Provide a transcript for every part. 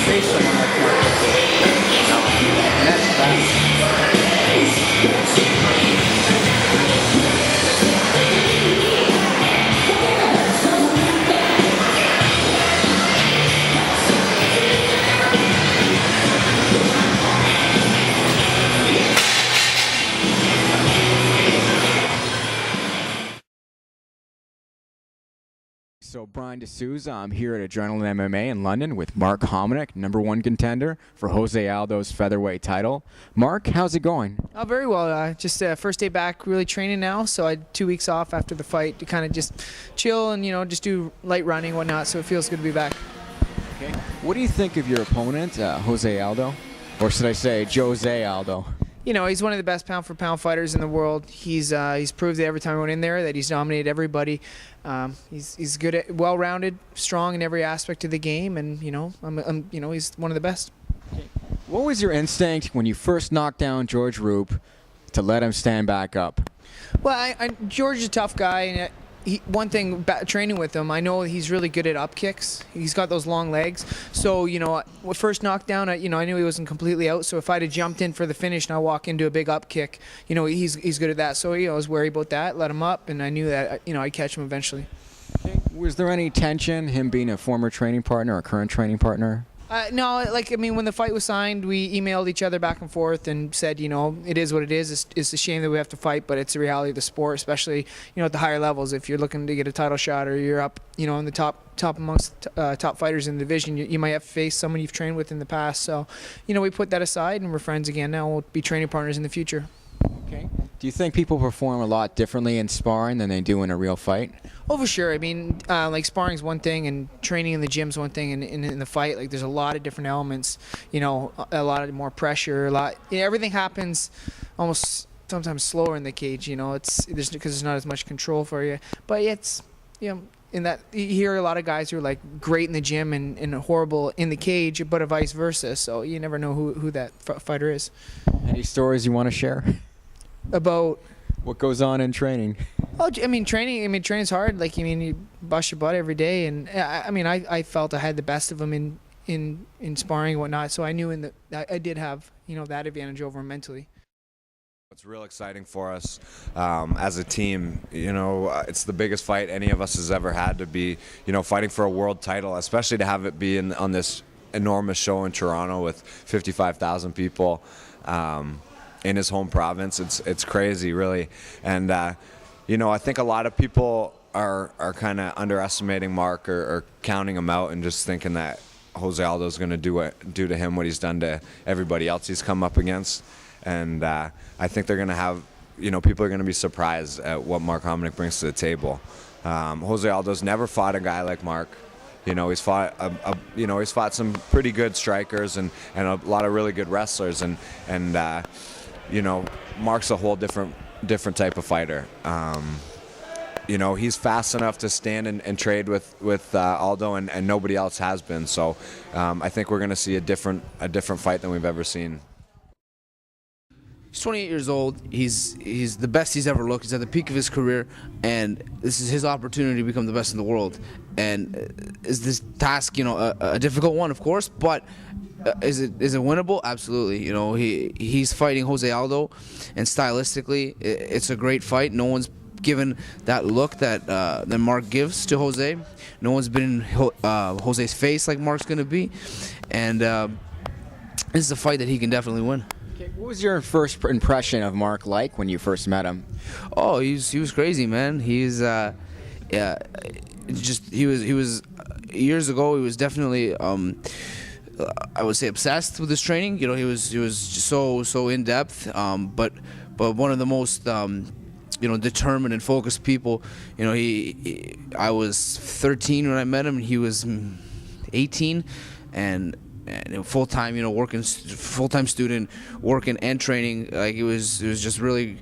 face someone like Mark Hominick. And that's So Brian D'Souza, I'm here at Adrenaline MMA in London with Mark Hominick, #1 contender for Jose Aldo's featherweight title. Mark, how's it going? Oh, very well. Just first day back, really training now. So I had 2 weeks off after the fight to kind of just chill and just do light running and whatnot. So it feels good to be back. Okay. What do you think of your opponent, Jose Aldo, or should I say Jose Aldo? He's one of the best pound-for-pound fighters in the world. He's proved that every time he went in there that he's dominated everybody. He's good at, well-rounded, strong in every aspect of the game, and he's one of the best. What was your instinct when you first knocked down George Roop to let him stand back up? Well, George is a tough guy, and one thing, training with him, I know he's really good at up kicks. He's got those long legs. So, first knockdown, I knew he wasn't completely out. So if I'd have jumped in for the finish and I walk into a big up kick, he's good at that. So, I was worried about that, let him up, and I knew that, I'd catch him eventually. Okay. Was there any tension, him being a former training partner or current training partner? No, when the fight was signed, we emailed each other back and forth and said, it is what it is. It's a shame that we have to fight, but it's the reality of the sport, especially, at the higher levels. If you're looking to get a title shot or you're up, in the top amongst top fighters in the division, you might have to face someone you've trained with in the past. So, we put that aside and we're friends again now. We'll be training partners in the future. Okay. Do you think people perform a lot differently in sparring than they do in a real fight? Oh, for sure. Like sparring's one thing, and training in the gym's one thing, and in the fight, like there's a lot of different elements. A lot of more pressure, everything happens almost sometimes slower in the cage. Because there's not as much control for you. But it's in that you hear a lot of guys who are like great in the gym and horrible in the cage, but vice versa. So you never know who that fighter is. Any stories you want to share about what goes on in training? Oh, training's hard. You bust your butt every day, and I felt I had the best of him in sparring and whatnot. So I knew I did have that advantage over him mentally. It's real exciting for us as a team. It's the biggest fight any of us has ever had to be, fighting for a world title, especially to have it be on this enormous show in Toronto with 55,000 people. In his home province. It's crazy, really. And I think a lot of people are kind of underestimating Mark or counting him out and just thinking that Jose Aldo's going to do to him what he's done to everybody else he's come up against. And I think they're going to have, people are going to be surprised at what Mark Hominick brings to the table. Jose Aldo's never fought a guy like Mark. He's fought he's fought some pretty good strikers and a lot of really good wrestlers, and Mark's a whole different type of fighter. He's fast enough to stand and trade with Aldo, and nobody else has been. So I think we're going to see a different fight than we've ever seen. He's 28 years old. He's the best he's ever looked. He's at the peak of his career, and this is his opportunity to become the best in the world. And is this task, a difficult one, of course, but is it winnable? Absolutely. He's fighting Jose Aldo, and stylistically, it's a great fight. No one's given that look that Mark gives to Jose. No one's been in Jose's face like Mark's going to be, and this is a fight that he can definitely win. Okay, what was your first impression of Mark like when you first met him? Oh, he was crazy, man. He was years ago. He was definitely I would say obsessed with his training. He was just so in depth. But one of the most determined and focused people. I was 13 when I met him, and he was 18, and full-time, working, full-time student, working and training. Like it was just really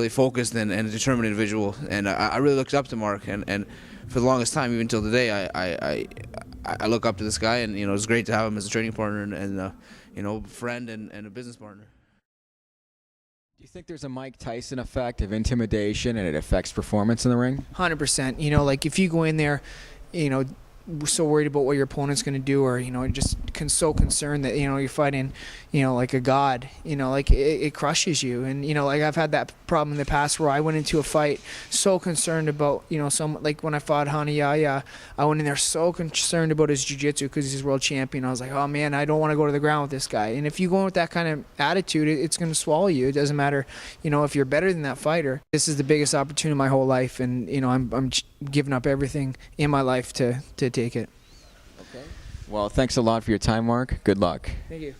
focused and a determined individual. And I really looked up to Mark, and for the longest time, even till today, I look up to this guy, and it's great to have him as a training partner and friend and a business partner. Do you think there's a Mike Tyson effect of intimidation and it affects performance in the ring? 100%. Like if you go in there, so worried about what your opponent's going to do, or just so concerned that you're fighting like a god, like it crushes you. And like I've had that problem in the past where I went into a fight so concerned about like when I fought Hanayaya, I went in there so concerned about his jiu-jitsu because he's world champion. I was like, oh man, I don't want to go to the ground with this guy. And if you go in with that kind of attitude, it's going to swallow you. It doesn't matter if you're better than that fighter. This is the biggest opportunity of my whole life, and I'm giving up everything in my life to take it. Well, thanks a lot for your time, Mark. Good luck. Thank you.